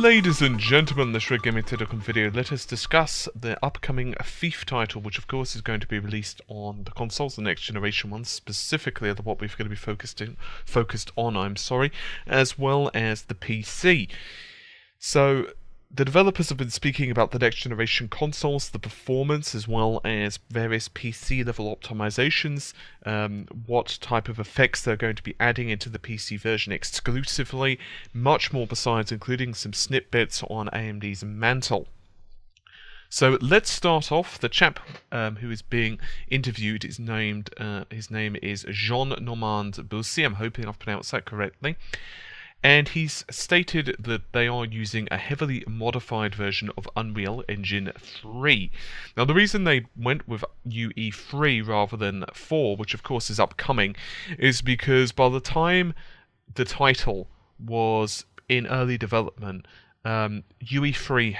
Ladies and gentlemen, this Red Gaming Tedocom video, let us discuss the upcoming Thief title, which of course is going to be released on the consoles, the next generation ones, specifically what we're going to be focused on, as well as the PC. So, the developers have been speaking about the next generation consoles, the performance, as well as various PC level optimizations, what type of effects they're going to be adding into the PC version exclusively, much more besides, including some snippets on AMD's Mantle. So let's start off. The chap who is being interviewed is named, his name is Jean-Normand Bussy, I'm hoping I've pronounced that correctly. And he's stated that they are using a heavily modified version of Unreal Engine 3. Now, the reason they went with UE3 rather than 4, which of course is upcoming, is because by the time the title was in early development, UE4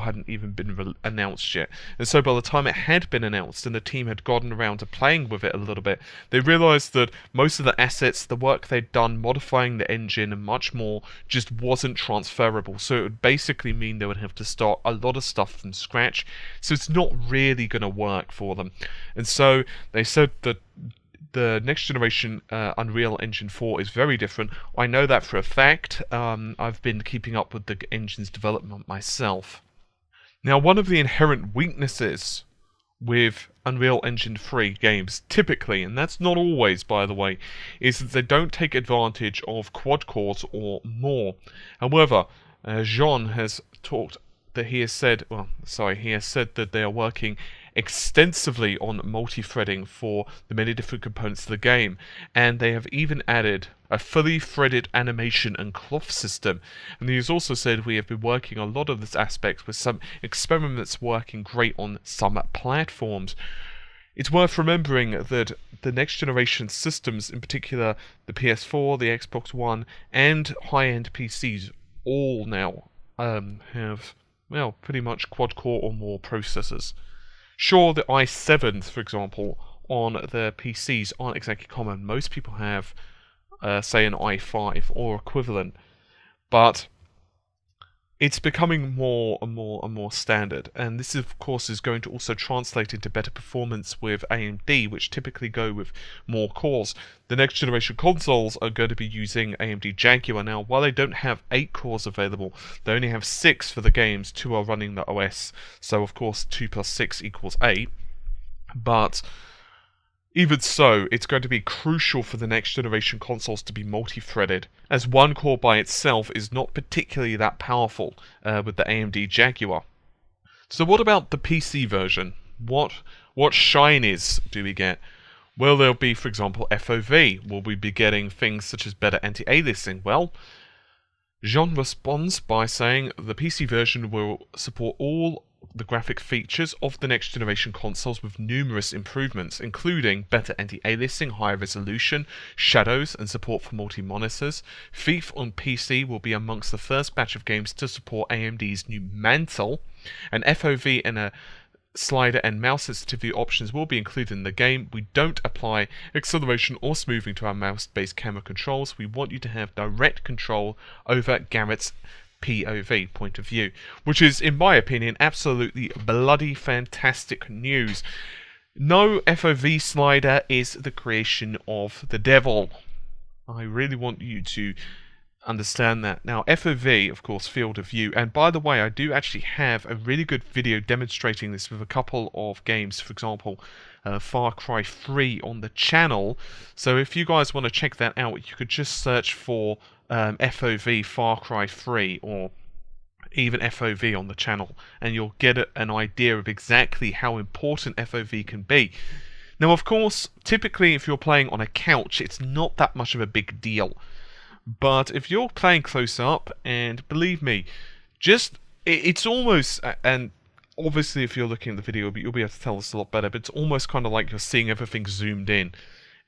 hadn't even been announced yet. And so by the time it had been announced and the team had gotten around to playing with it a little bit, they realized that most of the assets, the work they'd done modifying the engine and much more, just wasn't transferable. So it would basically mean they would have to start a lot of stuff from scratch. So it's not really going to work for them. And so they said that the next generation Unreal Engine 4 is very different. I know that for a fact. I've been keeping up with the engine's development myself. Now, one of the inherent weaknesses with Unreal Engine 3 games, typically, and that's not always, by the way, is that they don't take advantage of quad cores or more. However, Jean has talked that he has said that they are working extensively on multi-threading for the many different components of the game, and they have even added a fully threaded animation and cloth system. And he has also said we have been working a lot of this aspect with some experiments working great on some platforms. It's worth remembering that the next generation systems, in particular the PS4, the Xbox One, and high-end PCs, all now have, well, pretty much quad-core or more processors. Sure, the i7s, for example, on the PCs aren't exactly common. Most people have, say, an i5 or equivalent, but it's becoming more and more standard. And this, of course, is going to also translate into better performance with AMD, which typically go with more cores. The next generation consoles are going to be using AMD Jaguar. Now, while they don't have 8 cores available, they only have 6 for the games. 2 are running the OS, so of course 2 plus 6 equals 8. But even so, it's going to be crucial for the next generation consoles to be multi-threaded, as one core by itself is not particularly that powerful with the AMD Jaguar. So what about the PC version? What shinies do we get? Well, there'll be, for example, FOV. Will we be getting things such as better anti-aliasing? Well, Jean responds by saying the PC version will support all the graphic features of the next generation consoles with numerous improvements, including better anti-aliasing, higher resolution, shadows, and support for multi-monitors. Thief on PC will be amongst the first batch of games to support AMD's new Mantle, and FOV and a slider and mouse sensitivity options will be included in the game. We don't apply acceleration or smoothing to our mouse-based camera controls. We want you to have direct control over Garrett's POV, point of view, which is, in my opinion, absolutely bloody fantastic news. No FOV slider is the creation of the devil. I really want you to understand that. Now, FOV, of course, field of view, and by the way, I do actually have a really good video demonstrating this with a couple of games, for example, Far Cry 3 on the channel. So if you guys want to check that out, you could just search for FOV Far Cry 3 or even FOV on the channel, and you'll get an idea of exactly how important FOV can be. Now, of course, typically if you're playing on a couch, it's not that much of a big deal. But if you're playing close up, and believe me, it's almost, and obviously if you're looking at the video, you'll be able to tell us a lot better, but it's almost kind of like you're seeing everything zoomed in.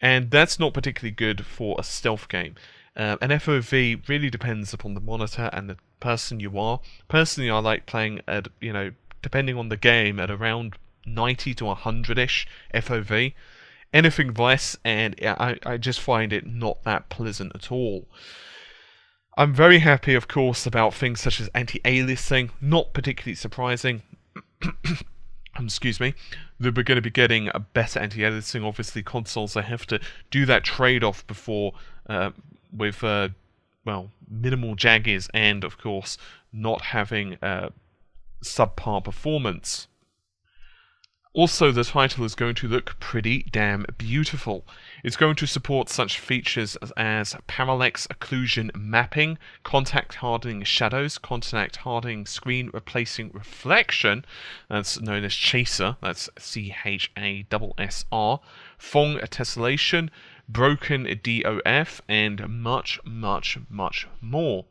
And that's not particularly good for a stealth game. And FOV really depends upon the monitor and the person you are. Personally, I like playing at, depending on the game, at around 90 to 100-ish FOV. Anything less, and I just find it not that pleasant at all. I'm very happy, of course, about things such as anti-aliasing. Not particularly surprising. Excuse me, that we're going to be getting a better anti-aliasing. Obviously, consoles, they have to do that trade-off before with well, minimal jaggies and, of course, not having subpar performance. Also, the title is going to look pretty damn beautiful. It's going to support such features as parallax occlusion mapping, contact hardening shadows, contact hardening screen replacing reflection, that's known as chaser, that's CHASSR, Phong tessellation, broken DOF, and much, much, much more.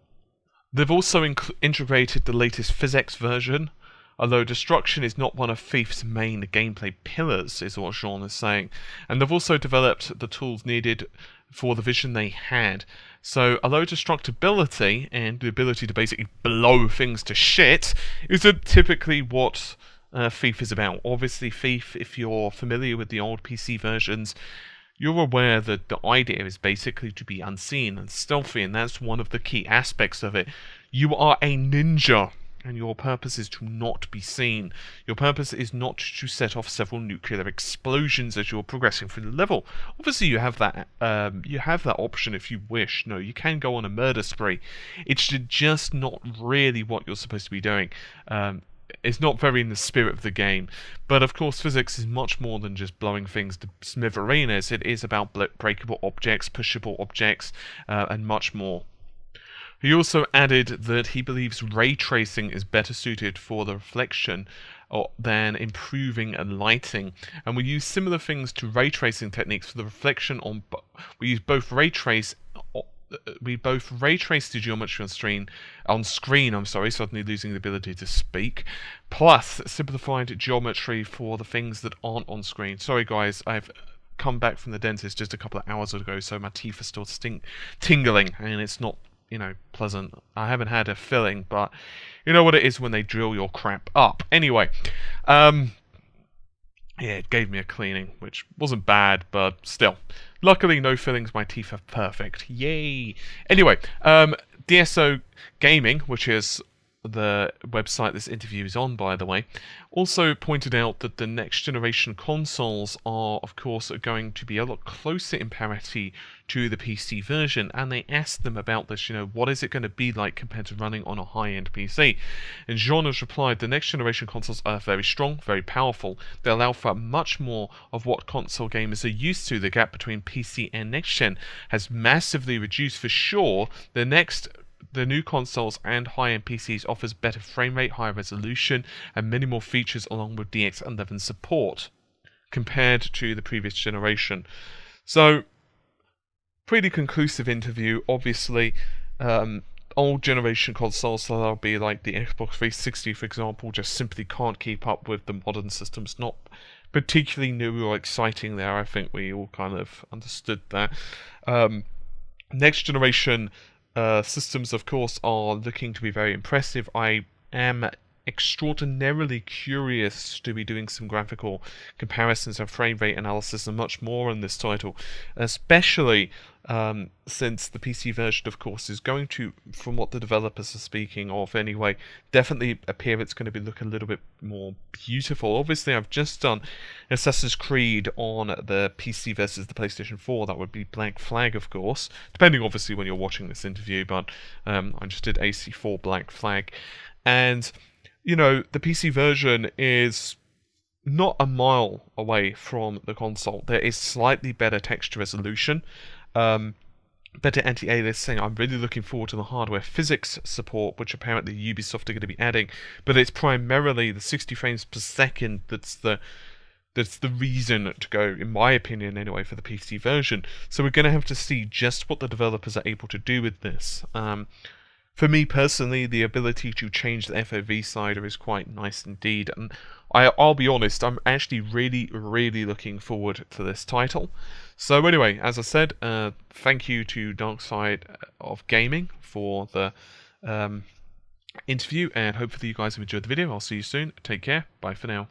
They've also integrated the latest physics version, although destruction is not one of Thief's main gameplay pillars, is what Jean is saying. And they've also developed the tools needed for the vision they had. So, although destructibility and the ability to basically blow things to shit isn't typically what Thief is about. Obviously, Thief, if you're familiar with the old PC versions, you're aware that the idea is basically to be unseen and stealthy, and that's one of the key aspects of it. You are a ninja, and your purpose is to not be seen. Your purpose is not to set off several nuclear explosions as you're progressing through the level. Obviously, you have that option if you wish. No, you can go on a murder spree. It's just not really what you're supposed to be doing. It's not very in the spirit of the game. But of course, physics is much more than just blowing things to smithereens. It is about breakable objects, pushable objects, and much more. He also added that he believes ray tracing is better suited for the reflection than improving lighting, and we use similar things to ray tracing techniques for the reflection on. We use both ray trace. We both ray trace the geometry on screen. I'm sorry, suddenly losing the ability to speak. Plus simplified geometry for the things that aren't on screen. Sorry, guys, I've come back from the dentist just a couple of hours ago, so my teeth are still tingling, and it's not, you know, pleasant. I haven't had a filling, but you know what it is when they drill your crap up. Anyway, yeah, it gave me a cleaning, which wasn't bad, but still. Luckily, no fillings, my teeth are perfect. Yay! Anyway, DSO Gaming, which is the website this interview is on, by the way, also pointed out that the next generation consoles are, of course, going to be a lot closer in parity to the PC version, and they asked them about this, you know, what is it going to be like compared to running on a high-end PC? And Jean has replied, the next generation consoles are very strong, very powerful. They allow for much more of what console gamers are used to. The gap between PC and next gen has massively reduced for sure. The new consoles and high-end PCs offers better frame rate, higher resolution, and many more features along with DX11 support compared to the previous generation. So, pretty conclusive interview. Obviously, old generation consoles, so that'll be like the Xbox 360, for example, just simply can't keep up with the modern systems. Not particularly new or exciting there. I think we all kind of understood that. Next generation systems, of course, are looking to be very impressive. I am extraordinarily curious to be doing some graphical comparisons and frame rate analysis and much more in this title, especially since the PC version, of course, is going to, from what the developers are speaking of anyway, definitely appear it's going to look a little bit more beautiful. Obviously, I've just done Assassin's Creed on the PC versus the PlayStation 4. That would be Black Flag, of course, depending obviously when you're watching this interview, but I just did AC4 Black Flag, and you know, the PC version is not a mile away from the console. There is slightly better texture resolution, better anti-aliasing. I'm really looking forward to the hardware physics support, which apparently Ubisoft are going to be adding, but it's primarily the 60 frames per second that's the reason to go, in my opinion anyway, for the PC version. So we're going to have to see just what the developers are able to do with this. For me personally, the ability to change the FOV slider is quite nice indeed, and I'll be honest, I'm actually really, really looking forward to this title. So anyway, as I said, thank you to Dark Side of Gaming for the interview, and hopefully you guys have enjoyed the video. I'll see you soon. Take care. Bye for now.